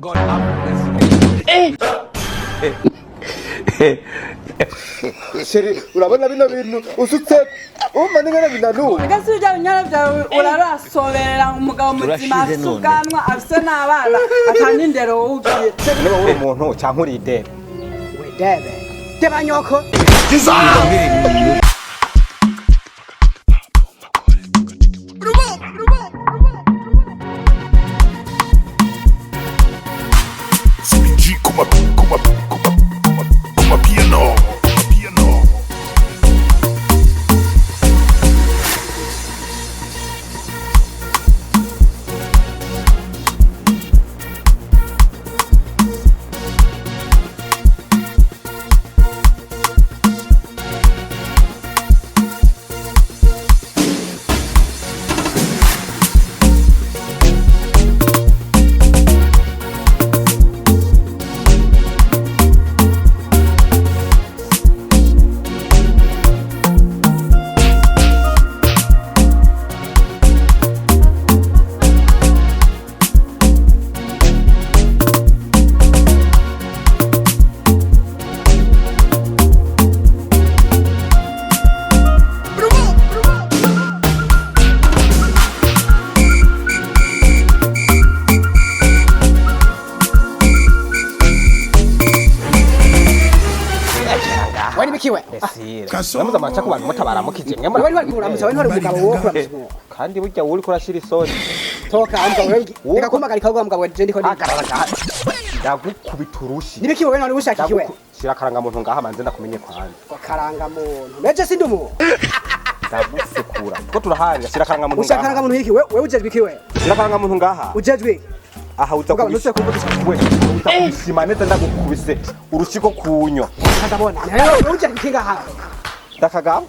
God have Sheri urabona bino bintu usutse umva ningana binanu Agasuja nyara bya urarasoberera umugabo muzima asuganwa afise nabana atanindero ugiye niba uri umuntu cyangwa uri idebe wedebe teba nyoko Piano. Namuza macha ku bantu mutabara mukije mwe wari kuramutsa wari umugabo wo kuramutsa kandi burya uri kurashira isoni toka umugabo reka kumagarika kwa mugabo je ndiko ndagukubita urushi nibiki wowe nari ushakikiwe shira karanga muntu ngaha manze ndakumenye kwanza karanga muntu meje sindumu ndagusekura two turaharira shira karanga muntu ngaha ushakaranga muntu iki wewe ujejwe ikiwe shira karanga muntu ngaha ujejwe aha uza kubise we utakushima neza ndagukubise urushiko kunyo ndabona wewe ujejwe ikinga ha ndakagaba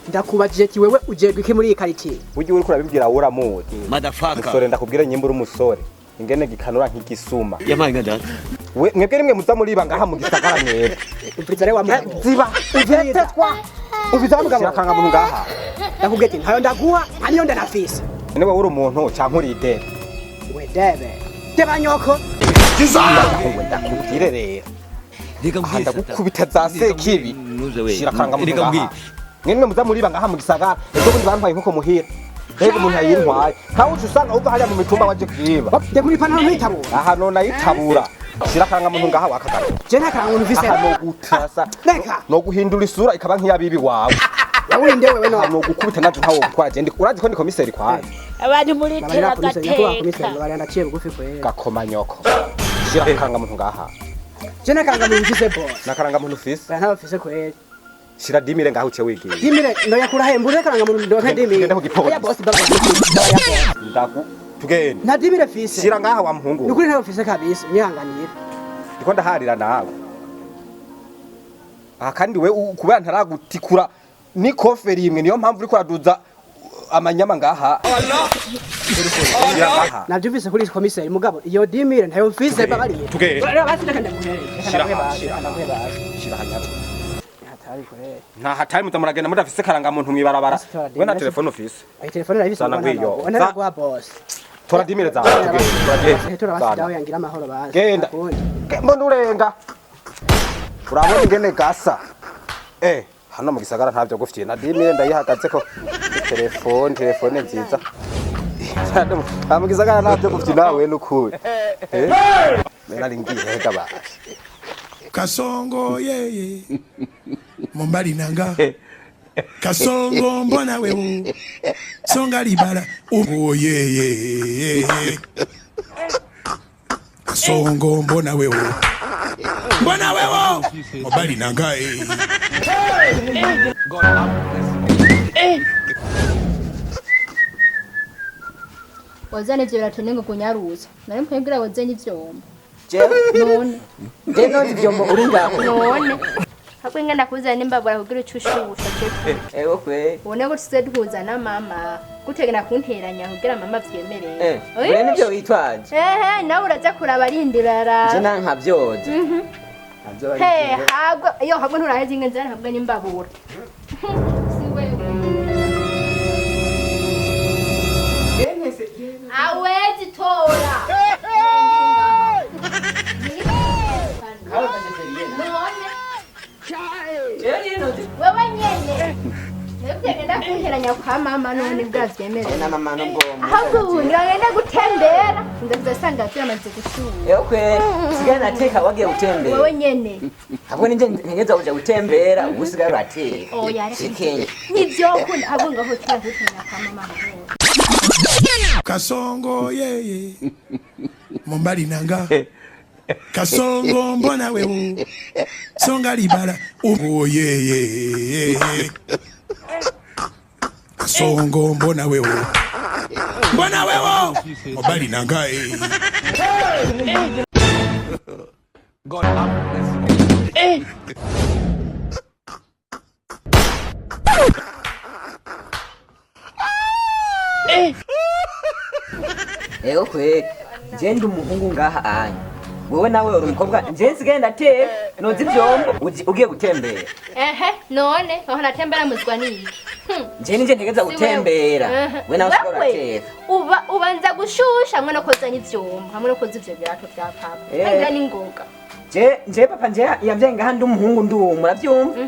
ndakubajije ati wewe ujejwe iki muri iyi quartier uje uri kurabibwira wura muti motherfucker musore ndakubwira nyimbura umusore ingene gikanura nk'igisuma yamaye ngada we mwebwe rimwe muza muriba ngaha mu gisagara mwebwe uprizare wa mugabo ziba uvete kwa ubizamugabo yakanga muntu ngaha ndakubwira ati ntayo ndaguha aniyo ndanafise niwe uri umuntu cyangwa uri idebe wedebe teba nyoko ndakubwire rero reka mbwira ndagukubita za sekibi shira karanga muntu reka mbwira mwene muza muriba ngaha mu gisagara ejo bundi bantwaye nkuko muhira rego umuntu yintwaye ntawe usanga uva hariya mu mitumba waje kwiba de muri panano n'itabura aha none ayitabura shira karanga muntu ngaha wakagara je ntakaranga umuntu vise no gutasa reka no guhindura isura ikaba nk'iyabibi wawe yawinde wewe no no gukubita naje ntawo kwaje ndi urazi ko ndi komiseri kwaje abantu muri tera gateka bari ndaciye bugufi kwe gakoma nyoko shira karanga muntu ngaha je nakaranga umuntu vise boss nakaranga muntu fise ntawe fise kwe shira dimire ngaho uce wigiye dimire ndo yakura hembure karanga umuntu ndo dimire Ngenda ku gipolisi. ya boss baba ya boss ndaku tugende na dimire fise shira ngaha wa muhungu nukuri ntawe fise kabisa nyihanganira ndiko ndaharira nawe aha kandi we kubera ntaragutikura ni koferi imwe niyo mpamvu uri kuraduza amanyama ngaha navyo vise kuri komiseri mugabo iyo dimire ntayo fise baba ari tugende basi ndakanda muhere shira hanyuma nta hatari mutamuragenda mudafise karanga muntu mwibarabara we na telefone ufise ayi telefone nabise Sana ngwiyo. ona kwa boss tora dimire zawe tugende tora basi dawe yangira amahoro basi genda mbona urenga urabona ingene gasa hano mu gisagara ntavyo gufitiye na dimire ndayihagaze ko telefone nziza mu gisagara ntavyo gufitiye nawe n'ukuri mera ringiye hega ba Kasongo yeye Mombali nanga Kasongo mbona wewe Songa libala oh yeye Kasongo mbona wewe Mombali nanga God have wazane ivyo biratunenga kunyaruza nari mpembwira wazenye ivyombo none none ivyombo urunga none hakwe ngenda kuzana n'imbabura kugira ucushusha ewo kwe ubone ko tuze duhuza na mama gutegena kunteranya kugira mama vyemereye ure nivyo witwaje nawe uraza kuraba arindirara je nanka vyoza hagwe iyo hagwe nturaheze ingenzi hagwe n'imbabura hawezi tora guteganya kwa mama none bwavyemerera na mama nubwo ahubwo ubu ngagenda gutembera ndazasanga byamaze gushuha yokwe sigaye nateka wagiye gutembera wowe nyene ahubwo ninje ngeza kuja gutembera ubusigaye urateka oya sikenya nivyo ukunda ahubwo ngaho turazitinya kwa mama Kasongo yeye Mombali nanga Kasongo mbona wewe Songa libala oh yeye Kasongo mbona wewe Mombali nanga God have mercy yokwe je ndi umuhungu ngaha anya wowe nawe uri umukobwa nje nsigaye ndateka nozi ivyombo ugiye gutembera none aho natembera muzwa niki nje ninje ntegeza gutembera we nawe usigaye urateka ubanza gushusha hamwe no kozanya ivyombo hamwe no koza ivyo birato vya papa kandi ni ngoga je papa nje yavye ngaha ndi umuhungu ndi muravyumva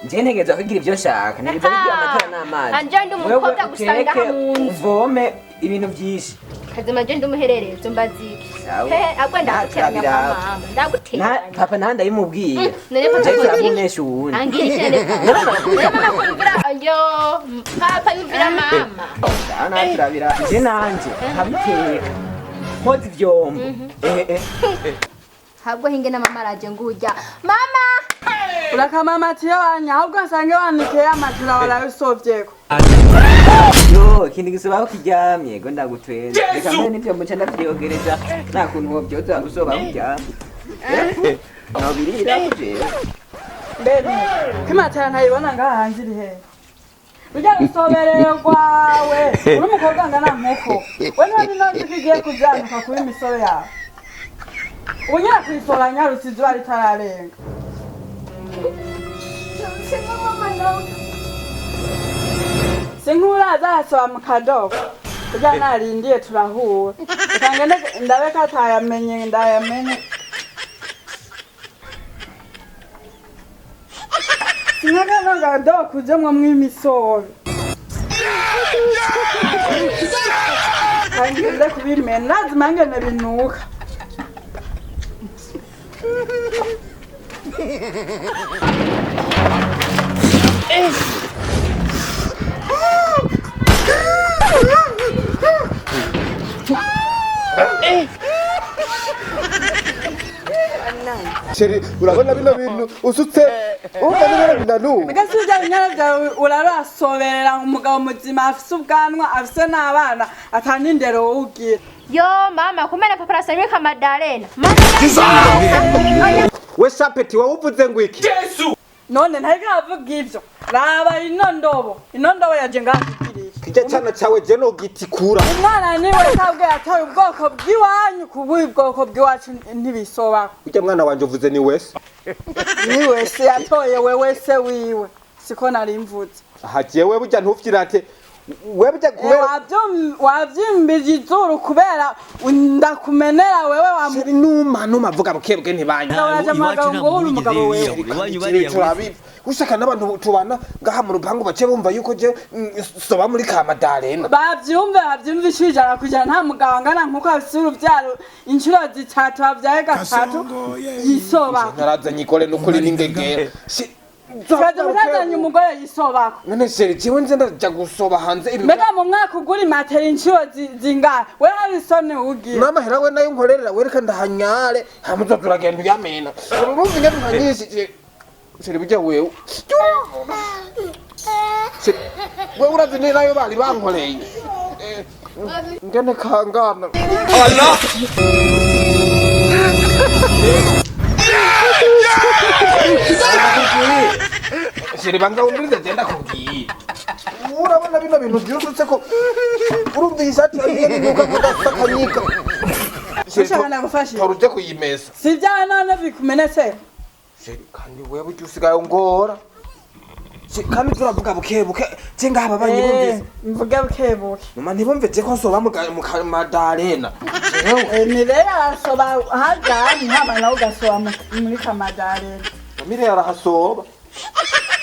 nje ntegeza kugira ivyo nshaka ntegeza kugira amatara n'amazi anje ndi umukobwa gusanga hamunzi uvome ibintu vyinshi kazima je ndi umuhererezo mbaziki agwenda guteranya kwa mama ndaguteranya papa nanda yimubwiye none papa yabunesha uwundi angirishene mama kumvira ayo papa yumvira mama turabira nje nanje nkabiteka nkoze ivyombo habwo hinge na mama araje ngurya mama urakamama tiyanya ahubwo nsange wanikeye amatira warabisovyeko yo ikindi gisobaho kiryamye ngo ndagutweza reka mbere n'ivyo muca ndavyiyogereza nta kuntu wovyoza gusoba kuryamye nobirira kujera mbere kimatara ntayibona ngaha hanze iri hehe ujya gusoberero rwawe uri umukobwa ngana nkoko we ntabinozi ko igiye kujanuka kuba imisoro yawe ubu nyira kuyisola nyarutse izuba ritararenga sinkuraza hasoba mu kadobo kugira narindiye turahura reka ngende ndabe ko atayamenye ndayamenye sinkagano gadobo kujemwo mw'imisoro kandi ngende kubimena nazima ngene binuka Sheri urabona bino bintu usutse ubona binanu Bigasubiza binyara byawe urarasoberera umugabo muzima afise ubwanwa afise n'abana atanindero ugira yo mama kumena papa rasanywe kamadarena we sapeti wawuvuze ngo iki none ntariko avuga ivyo raba ino ndobo yaje ngahigiriye kijya cyana cyawe je no gitikura umwana niwe sabwe yataye ubwoko bw'iwanyu kubuye ubwoko bw'iwacu ntibisobako ujya mwana wanje uvuze ni wese ni wese yatoye we wese wiwe siko nari mvuze aha jewe burya ntufyirate we burya kubera wavyimbije izuru kubera ndakumenera wewe Sheri numa vuga bukebwe ntibanye umugabo wewe ushaka n'abantu tubana ngaha mu rupangu bace bumva yuko je soba muri kamadarena bavyumvishije arakujana nta muganga na nkuko afise uruvyaro inshuro zitatu bavyaye gatatu yisoba narazanye ikore n'ukuri n'ingegera Kaje mutazanye umugore yisobako none Sheri jewe nze ndaja gusoba hanze ibi mbega mu mwaka ugura imatera inshuro zingana we hari isoni ugira n'amahera we nayo nkorerera wereka ndahanyare hamuzo turagenda uyamena urumva ingene nkanyishije Sheri burya wewe wewe urazi ni nayo bari bankoreye ngene kangana Allah Sheri banga undirize genda kubwira urabona bino bintu byusutse ko urumva ishati yagiye nuka kudasakanyika ushaka gufasha toruje kuyimesa sivya none bikumenetse Sheri kandi wewe usigaye ngora kandi turavuga bukebuke cenga aba banyibumvise mvuge bukebuke numa ntibumvise ko nsoba mu kamadarena ni rero arasoba hagani hama nawe ugasoba muri kamadarena Amire arahasoba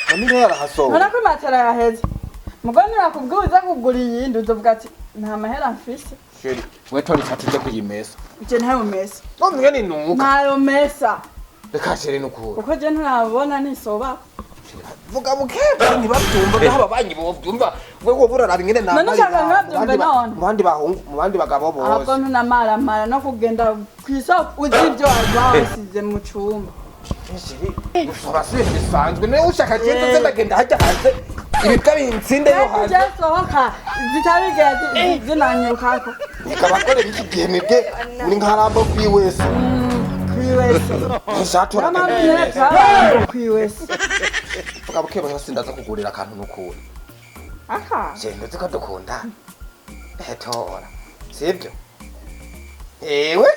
none ko imatera yaheze mugani nakubwiza kugura iyindi uzovuga ati nta mahera mfise sheri we tori satije kuyimesa je ntayo mesa no mwene nuka ntayo mesa reka sheri nukuri kuko je ntabona nisoba vuga bukeba ntibabyumva ngaba banyi bovyumva wewe burara bingene none nshaka nkabyumve none mu bandi bagabo bose ahubwo ntunamara no kugenda kw'isoko uzi ibyo wasize mu cumba Urasubira bisanzwe niwe ushaka cyane ndagenda hajya hanze ibitwa binsinde yo hanze sohoka zitabigeze zinanyukako abakore biki gihe nibwe muri nkarambo kwiwese nzatora kwiwese vuga bukeba hose ndaza kugurira akantu n'ukuri aha je nzi ko dukunda tora sibyo ewe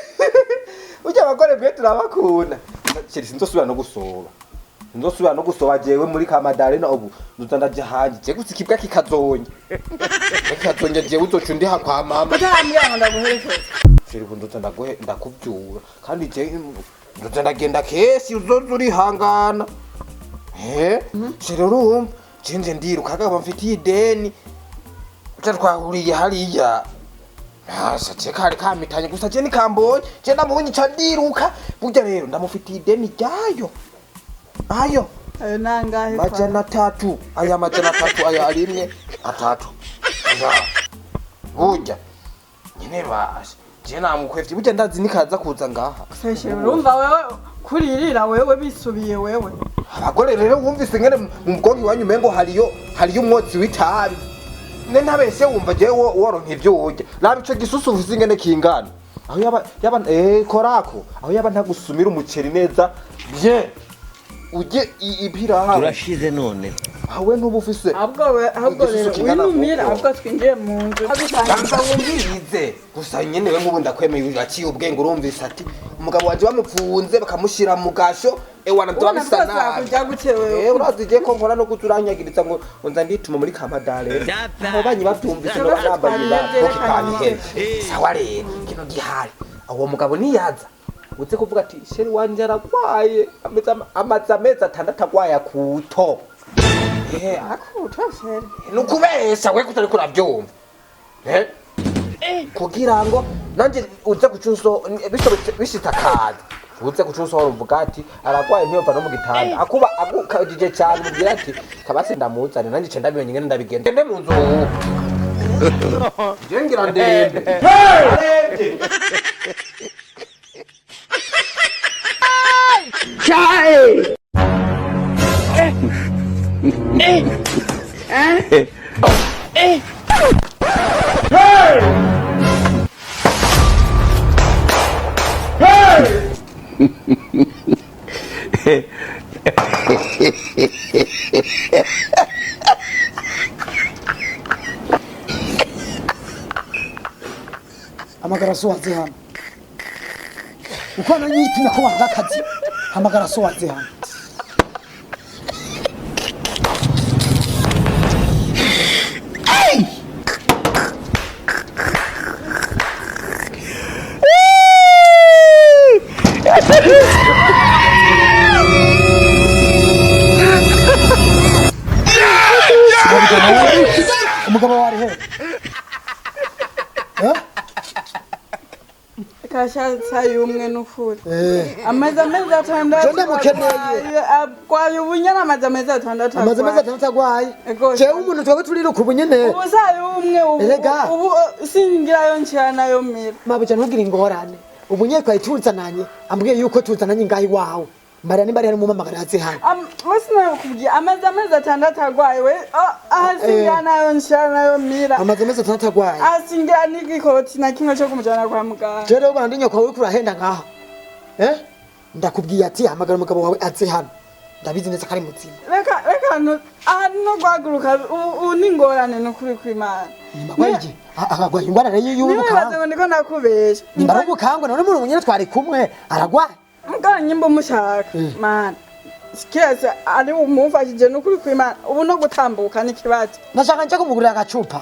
ujya abakore bwe turabakunda Chiri sinzosubira no gusoba jewe muri Kamadarena ubu nzandaje hanje je gusikibwa kikazonye jewe uzoca ndi hakwa mama batambira ngo ndaguherekeza Chiri bunduza ndakubyura kandi je ndagenda kesi uzozuri hangana Chiri urumva jenje ndirukaga bamfitiye ideni twahuriye hariya Asa chekari kamitanye gusa je ni kambonye je ndamubonye candiruka burya rero ndamufitiye ideni ryayo ayo nangahe majana 3 aya majana 3 aya arimwe atatu burya nyine bashe je namukwefye burya ndazi nikaza kuza ngaha seshe urumva wewe kuririra wewe bisubiye wewe abagore rero wumvise ngene mu bwongi wanyu mengo hariyo umwotsi w'itabi ne ntabese wumva je woronka ivyo urya nabi ico gisusu ufise ingene kingana aho yaba korako aho yaba ntagusumira umuceri neza bien uje ibiraha turashize none awe ntubufise ahubwo rero winumira ahubwo twinjiye mu nzu Kanza wumvirize gusa nyene we nk'ubu ndakwemeye uraciye ubwenge urumvise ati umugabo wanje bamupfunze bakamushira mu gasho wana ndabisana kujya gutewe urazije ko nkora no kuturanyagiriza ngo nza ndituma muri Kamadarena aho banyi bavyumvise no bambaye bakokikanye sawa rero kino gihari aho mugabo niyaza uze kuvuga ati sheri wanje aragwaye ameza 6 agwaye akuto akuto sheri nukubesha we kutari kuravyumva kugira ngo nanje uze gucuso bishita kaza uze gucuso uvuga ati aragwaye ntiyova no mu gitanda akuba agukajije cyane mugira ati kabase ndamuzane nanje cenda bimenye ngene ndabigenda nde mu nzu jengira ndende Chai! Hamagara so waze hano uko nanyiti ko wanga akazi hamagara so waze hano umugabo wari he kashatsa yumwe n'ukuri ameza 6 Jona mukeneye kwaye ubunyana ameza 6 amaze 6 agwaye je umuntu twego turira ku bunyene ubusaye umwe ubu singirayo ncana yo mira mabuja ntugira ingorane ubunye kwa ituzananye ambwiye yuko tuzananye ngahi wawe Mbari hari mu mamagara yaze hano wasina kugiye ameza 6 agwaye we ahasingana yo ncana yo mira amaze 6 agwaye asingira n'igikoti na kimwe cyo kumujana kwa muganga je rero bandi nyoko uri kurahenda ngaho ndakubwiye ati hamagara umugabo wawe aze hano ndabizi neza kari mutima reka no gwaguruka uningorane no kuri kwimana Mbagwaje akagwa ingwara rero y'ubuka nibaze ngo ndiko nakubesha Mbarubukangwe none mu bunyene twari kumwe aragwa muganye mbo mushaka man sikese ari umufashije no kuri kwimana ubu no gutambuka n'ikibazo nashaka nje kumugurira agacupa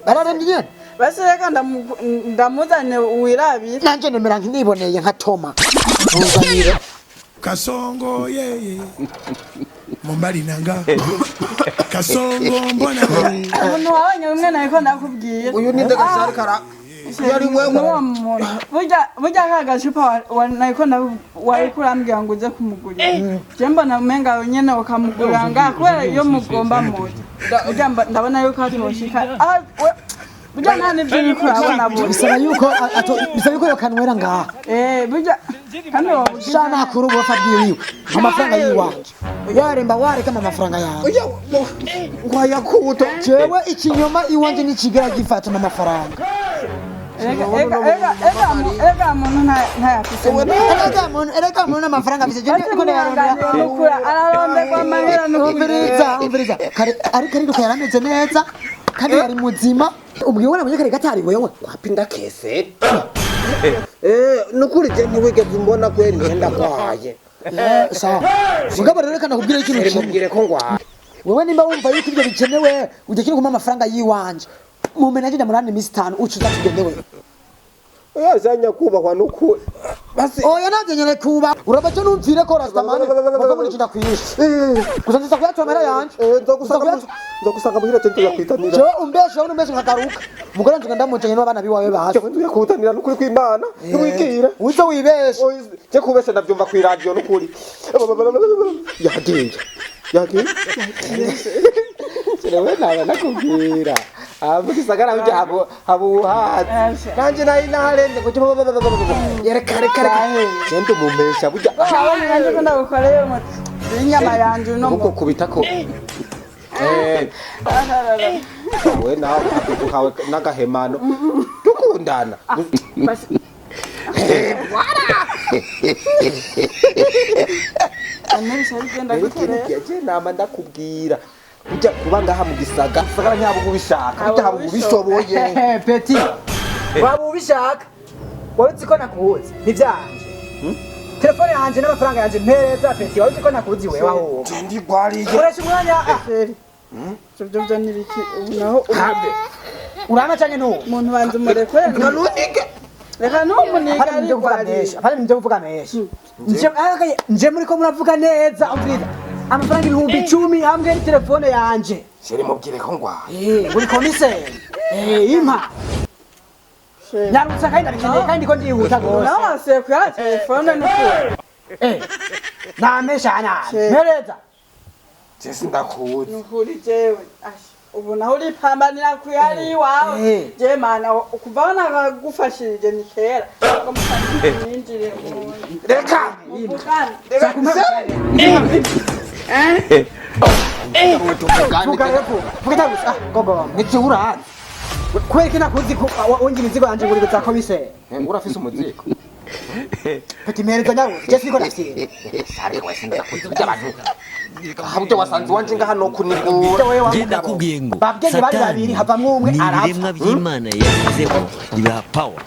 bararemye nyene base reka ndamuzane wirabira nanje nemera nkiniboneye nka Toma uzanire kasongo yeye mumbali nanga kasongo mbona wewe umuntu wabonye umwe nariko ndakubwira uyu ni nde gashari kara yari wewe burya ka gacupa wariko urambwira ngo uze kumugurira je mbona umenga nyene ukamugurira ngaha kubera iyo mugomba muja burya ndabona yuko atoshika burya nta n'ibyo uriko urabona bisaba yuko yokanwera ngaha burya kandi shana hakuru uburofa bwiwiwe amafaranga yiwanje waremba warekama amafaranga yawe wayakuto jewe ikinyoma iwanje nikigera gifatana amafaranga ega muntu ntayafise erega muntu n'amafaranga afise ararondegwa amahera umviriza ariko ariko yarameze neza kandi yari muzima ubwiye wona munye kare gatari wewe kwapinda kese nukuri je ntiwigeze mbona kweri ngenda kwaye sawa mugabo rero kana kubwira ikintu kimubwire ko ngwaye wewe nimba wumva yuko ibyo bikenewe ujye kiri kuma amafaranga yiwanje mumena je ndamurane imisi 5 ucuza tugendewe yazanya kubahwa nuko basi oya nagenyere kuba urabaje numvire ko rastamani bava muri kinda kwisha kuzanza kuyatwamera yanje nzokusanga muhira tento yakwitanira je umbeshe nkagaruka mugore nje ndamutenye n'abana biwawe baje ntuye kutanira nukuri kw'Imana ntiwikira uzo wibeshe je kubeshe ndavyumva ku radio nukuri yagiye Serewe nawe nakubwira gisagara ujya habuhatse nanje nayi narende kuki yereka cyende mumesha burya abana nanje ko ndagukoreye umuti inyama yanje no uko kubitako we nawe kawe n'agahemano dukundana nama ndakubwira ujya kuba ngaha mu gisagara ntabwo ubishaka ujya haba ubishoboye peti waba ubishaka warutse ko nakuzi ntibyanje telefone yanje n'amafaranga yanje mpereza peti warutse ko nakuzi wewe aho ndi gwariye koresha umwanya byo nibiki naho urana cyane no umuntu banze murekwe nkanunike reka n'umuniga ari kwarisha apana nje kuvuga mesha nje muri ko muravuga neza umvira amafaranga 10,000 hamwe telefone yanje sheri mubwire ko ngwa uri komiseri impa narutse kandi ko ndihuta gose nawase kwa telefone nuko nameshana mereza Jesi ndakuzi nukuri jewe ubu naho uripambanira kuyari wawe je mana ukuvana kagufashije ni kera ngo musanire reka kweki nakuzi wongera inzigo yanje buri gutako bise urafise umuziko peti mereza nyawo Jesi ko nafise sare wese ndakuzi by'abantu habyo wasanze wanje ngaha no kunigura genda kubwiye ngo babwenge bari babiri havamwe umwe arapfa ni ibiremwa by'Imana yavuzeho ibaha power